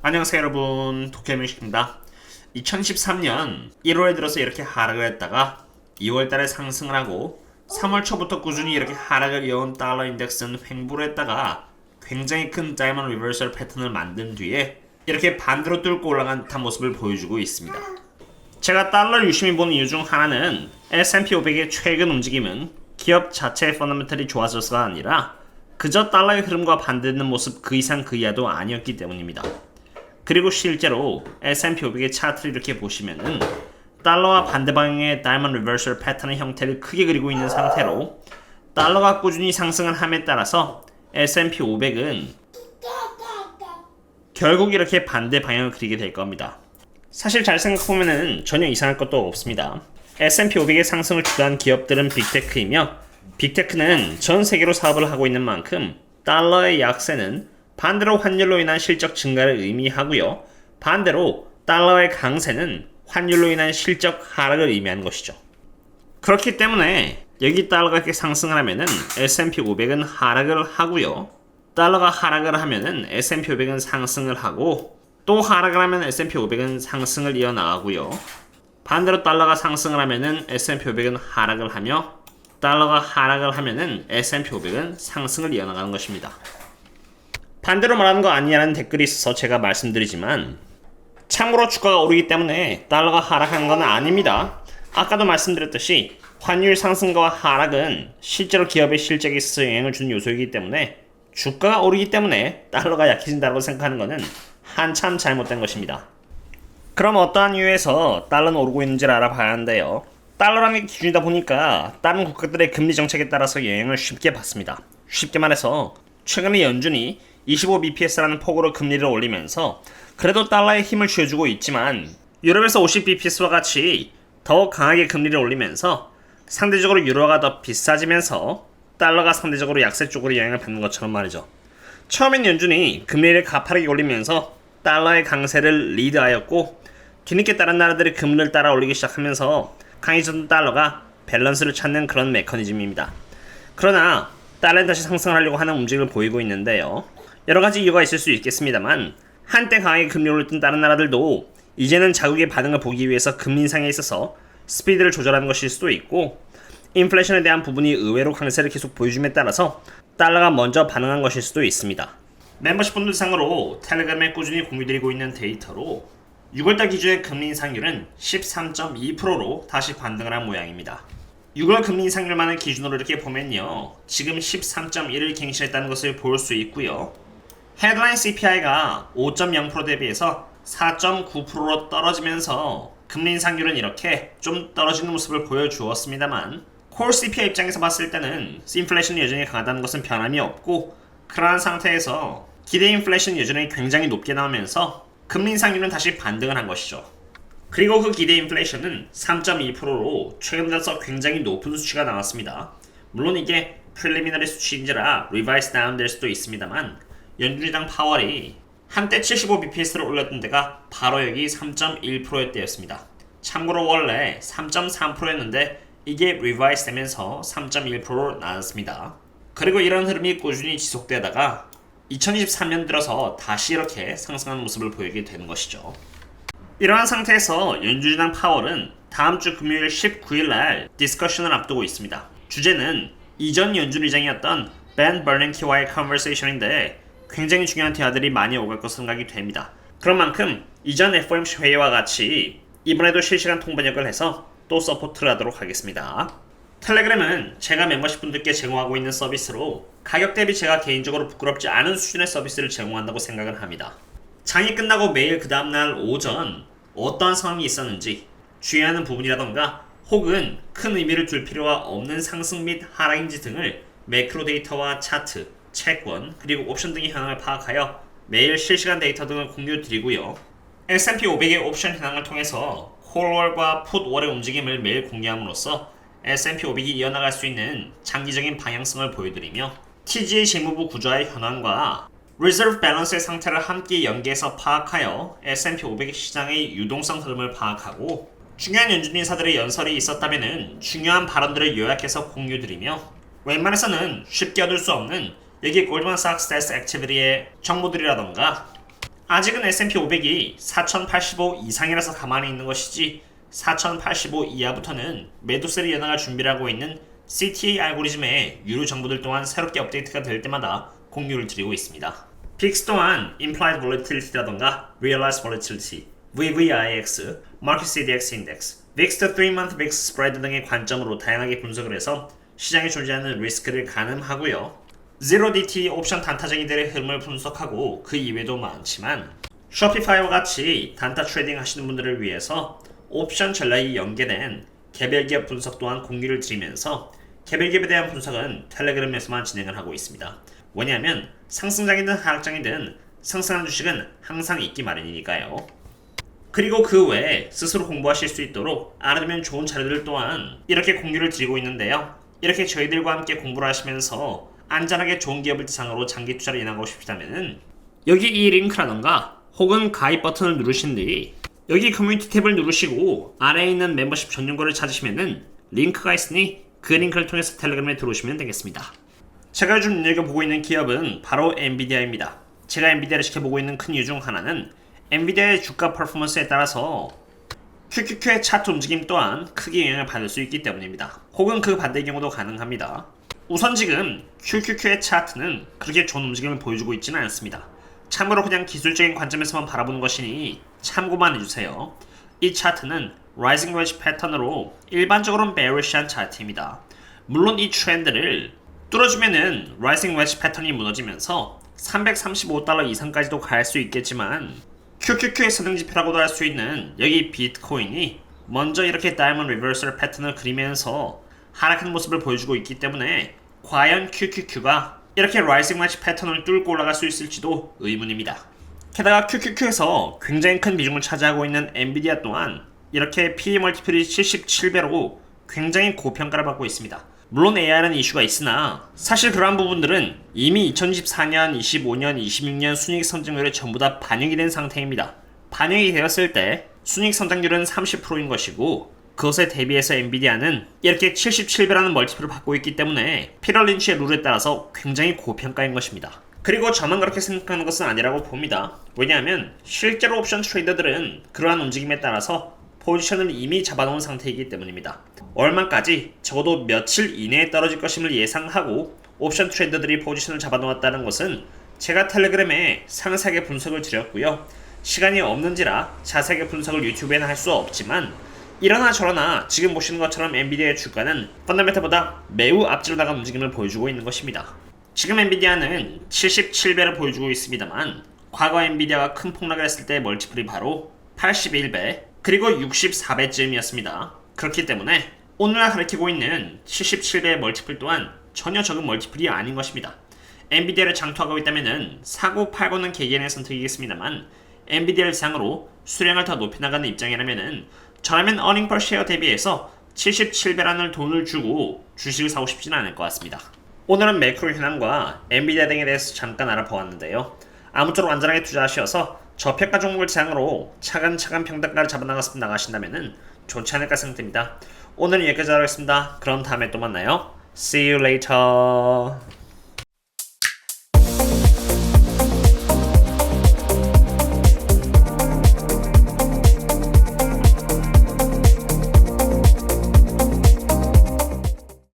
안녕하세요 여러분, 도쿄뮤직입니다. 2013년 1월에 들어서 이렇게 하락을 했다가 2월달에 상승을 하고 3월 초부터 꾸준히 이렇게 하락을 이어온 달러 인덱스는 횡보를 했다가 굉장히 큰 다이먼드 리버설 패턴을 만든 뒤에 이렇게 반대로 뚫고 올라간 듯한 모습을 보여주고 있습니다. 제가 달러를 유심히 보는 이유 중 하나는 S&P 500의 최근 움직임은 기업 자체의 펀더멘털이 좋아져서가 아니라 그저 달러의 흐름과 반대되는 모습 그 이상 그 이하도 아니었기 때문입니다. 그리고 실제로 S&P 500의 차트를 이렇게 보시면은 달러와 반대 방향의 다이먼드 리버설 패턴의 형태를 크게 그리고 있는 상태로 달러가 꾸준히 상승을 함에 따라서 S&P 500은 결국 이렇게 반대 방향을 그리게 될 겁니다. 사실 잘 생각해보면 전혀 이상할 것도 없습니다. S&P 500의 상승을 주도한 기업들은 빅테크이며 빅테크는 전 세계로 사업을 하고 있는 만큼 달러의 약세는 반대로 환율로 인한 실적 증가를 의미하고요. 반대로 달러의 강세는 환율로 인한 실적 하락을 의미하는 것이죠. 그렇기 때문에 여기 달러가 이렇게 상승을 하면은 S&P 500은 하락을 하고요. 달러가 하락을 하면은 S&P 500은 상승을 하고 또 하락을 하면 S&P 500은 상승을 이어나가고요. 반대로 달러가 상승을 하면은 S&P 500은 하락을 하며 달러가 하락을 하면은 S&P 500은 상승을 이어나가는 것입니다. 반대로 말하는 거 아니냐는 댓글이 있어서 제가 말씀드리지만 참고로 주가가 오르기 때문에 달러가 하락하는 건 아닙니다. 아까도 말씀드렸듯이 환율 상승과 하락은 실제로 기업의 실적에 있어서 영향을 주는 요소이기 때문에 주가가 오르기 때문에 달러가 약해진다고 생각하는 것은 한참 잘못된 것입니다. 그럼 어떠한 이유에서 달러는 오르고 있는지를 알아봐야 하는데요. 달러라는 게 기준이다 보니까 다른 국가들의 금리 정책에 따라서 영향을 쉽게 받습니다. 쉽게 말해서 최근에 연준이 25bps라는 폭으로 금리를 올리면서 그래도 달러에 힘을 쥐어주고 있지만 유럽에서 50bps와 같이 더욱 강하게 금리를 올리면서 상대적으로 유로화가 더 비싸지면서 달러가 상대적으로 약세 쪽으로 영향을 받는 것처럼 말이죠. 처음엔 연준이 금리를 가파르게 올리면서 달러의 강세를 리드하였고 뒤늦게 다른 나라들이 금리를 따라 올리기 시작하면서 강해졌던 달러가 밸런스를 찾는 그런 메커니즘입니다. 그러나 달러는 다시 상승하려고 하는 움직임을 보이고 있는데요. 여러가지 이유가 있을 수 있겠습니다만 한때 강하게 금리 올렸던 다른 나라들도 이제는 자국의 반응을 보기 위해서 금리 인상에 있어서 스피드를 조절하는 것일 수도 있고 인플레이션에 대한 부분이 의외로 강세를 계속 보여줌에 따라서 달러가 먼저 반응한 것일 수도 있습니다. 멤버십 분들 상으로 텔레그램에 꾸준히 공유드리고 있는 데이터로 6월달 기준의 금리 인상률은 13.2%로 다시 반등을 한 모양입니다. 6월 금리 인상률만을 기준으로 이렇게 보면요. 지금 13.1을 갱신했다는 것을 볼 수 있고요. 헤드라인 CPI가 5.0% 대비해서 4.9%로 떨어지면서 금리 인상률은 이렇게 좀 떨어지는 모습을 보여주었습니다만 콜 CPI 입장에서 봤을 때는 인플레이션이 여전히 강하다는 것은 변함이 없고 그러한 상태에서 기대 인플레이션이 여전히 굉장히 높게 나오면서 금리 인상률은 다시 반등을 한 것이죠. 그리고 그 기대 인플레이션은 3.2%로 최근 들어서 굉장히 높은 수치가 나왔습니다. 물론 이게 프릴리미너리 수치인지라 리바이스 다운 될 수도 있습니다만 연준의장 파월이 한때 75bps를 올렸던 데가 바로 여기 3.1%의 때였습니다. 참고로 원래 3.3%였는데 이게 리바이스 되면서 3.1%로 나왔습니다. 그리고 이런 흐름이 꾸준히 지속되다가 2023년 들어서 다시 이렇게 상승하는 모습을 보이게 되는 것이죠. 이러한 상태에서 연준의장 파월은 다음 주 금요일 19일 날 디스커션을 앞두고 있습니다. 주제는 이전 연준의장이었던 벤 버냉키와의 컨버세이션인데 굉장히 중요한 대화들이 많이 오갈 것으로 생각이 됩니다. 그런 만큼 이전 FOMC 회의와 같이 이번에도 실시간 통번역을 해서 또 서포트를 하도록 하겠습니다. 텔레그램은 제가 멤버십 분들께 제공하고 있는 서비스로 가격 대비 제가 개인적으로 부끄럽지 않은 수준의 서비스를 제공한다고 생각을 합니다. 장이 끝나고 매일 그 다음날 오전 어떠한 상황이 있었는지 주의하는 부분이라던가 혹은 큰 의미를 둘 필요가 없는 상승 및 하락인지 등을 매크로 데이터와 차트, 채권, 그리고 옵션 등의 현황을 파악하여 매일 실시간 데이터 등을 공유드리고요. S&P 500의 옵션 현황을 통해서 콜월과 풋월의 움직임을 매일 공개함으로써 S&P 500이 이어나갈 수 있는 장기적인 방향성을 보여드리며 TG의 재무부 구조의 현황과 리저브 밸런스의 상태를 함께 연계해서 파악하여 S&P 500 시장의 유동성 흐름을 파악하고 중요한 연준 인사들의 연설이 있었다면 중요한 발언들을 요약해서 공유드리며 웬만해서는 쉽게 얻을 수 없는 여기 골드만삭스 데스 액티비티의 정보들이라던가 아직은 S&P 500이 4085 이상이라서 가만히 있는 것이지 4085 이하부터는 매도세를 이어나갈 준비를 하고 있는 CTA 알고리즘의 유료 정보들 또한 새롭게 업데이트가 될 때마다 공유를 드리고 있습니다. 빅스 또한 Implied Volatility라던가 Realized Volatility, VVIX, Market CDX Index, VIX 3-month VIX Spread 등의 관점으로 다양하게 분석을 해서 시장에 존재하는 리스크를 가늠하고요. Zero DT 옵션 단타쟁이들의 흐름을 분석하고 그 이외에도 많지만 쇼피파이와 같이 단타 트레이딩 하시는 분들을 위해서 옵션 전략이 연계된 개별 기업 분석 또한 공유를 드리면서 개별 기업에 대한 분석은 텔레그램에서만 진행을 하고 있습니다. 왜냐하면 상승장이든 하락장이든 상승하는 주식은 항상 있기 마련이니까요. 그리고 그 외에 스스로 공부하실 수 있도록 알아두면 좋은 자료들 또한 이렇게 공유를 드리고 있는데요. 이렇게 저희들과 함께 공부를 하시면서 안전하게 좋은 기업을 대상으로 장기 투자를 인하고 싶다면 여기 이 링크라던가 혹은 가입 버튼을 누르신 뒤 여기 커뮤니티 탭을 누르시고 아래에 있는 멤버십 전용거를 찾으시면은 링크가 있으니 그 링크를 통해서 텔레그램에 들어오시면 되겠습니다. 제가 요즘 눈여겨보고 있는 기업은 바로 엔비디아입니다. 제가 엔비디아를 지켜보고 있는 큰 이유 중 하나는 엔비디아의 주가 퍼포먼스에 따라서 QQQ의 차트 움직임 또한 크게 영향을 받을 수 있기 때문입니다. 혹은 그 반대의 경우도 가능합니다. 우선 지금 QQQ의 차트는 그렇게 좋은 움직임을 보여주고 있지는 않습니다. 참고로 그냥 기술적인 관점에서만 바라보는 것이니 참고만 해주세요. 이 차트는 Rising Wedge 패턴으로 일반적으로는 bearish한 차트입니다. 물론 이 트렌드를 뚫어주면은 Rising Wedge 패턴이 무너지면서 $335 이상까지도 갈 수 있겠지만 QQQ의 선행지표라고도 할 수 있는 여기 비트코인이 먼저 이렇게 다이아몬드 리버설 패턴을 그리면서 하락하는 모습을 보여주고 있기 때문에 과연 QQQ가 이렇게 라이징 웨지 패턴을 뚫고 올라갈 수 있을지도 의문입니다. 게다가 QQQ에서 굉장히 큰 비중을 차지하고 있는 엔비디아 또한 이렇게 PE 멀티플이 77배로 굉장히 고평가를 받고 있습니다. 물론 AI라는 이슈가 있으나 사실 그러한 부분들은 이미 2024년, 25년, 26년 순이익 성장률에 전부 다 반영이 된 상태입니다. 반영이 되었을 때 순이익 성장률은 30%인 것이고 그것에 대비해서 엔비디아는 이렇게 77배라는 멀티플을 받고 있기 때문에 피터 린치의 룰에 따라서 굉장히 고평가인 것입니다. 그리고 저만 그렇게 생각하는 것은 아니라고 봅니다. 왜냐하면 실제로 옵션 트레이더들은 그러한 움직임에 따라서 포지션을 이미 잡아놓은 상태이기 때문입니다. 얼마까지 적어도 며칠 이내에 떨어질 것임을 예상하고 옵션 트레이더들이 포지션을 잡아놓았다는 것은 제가 텔레그램에 상세하게 분석을 드렸고요. 시간이 없는지라 자세하게 분석을 유튜브에는 할 수 없지만 이러나 저러나 지금 보시는 것처럼 엔비디아의 주가는 펀더멘탈보다 매우 앞지로 나간 움직임을 보여주고 있는 것입니다. 지금 엔비디아는 77배를 보여주고 있습니다만 과거 엔비디아가 큰 폭락을 했을 때 멀티플이 바로 81배 그리고 64배쯤이었습니다. 그렇기 때문에 오늘날 가리키고 있는 77배의 멀티플 또한 전혀 적은 멀티플이 아닌 것입니다. 엔비디아를 장투하고 있다면 사고 팔고는 개개인의 선택이겠습니다만 엔비디아를 대상으로 수량을 더 높여나가는 입장이라면 저라면 어닝 per share 대비해서 77배라는 돈을 주고 주식을 사고 싶지는 않을 것 같습니다. 오늘은 매크로 현황과 엔비디아 등에 대해서 잠깐 알아보았는데요. 아무쪼록 안전하게 투자하셔서 저평가 종목을 대상으로 차근차근 평단가를 잡아나가서 나가신다면 좋지 않을까 생각됩니다. 오늘은 여기까지 하겠습니다. 그럼 다음에 또 만나요. See you later.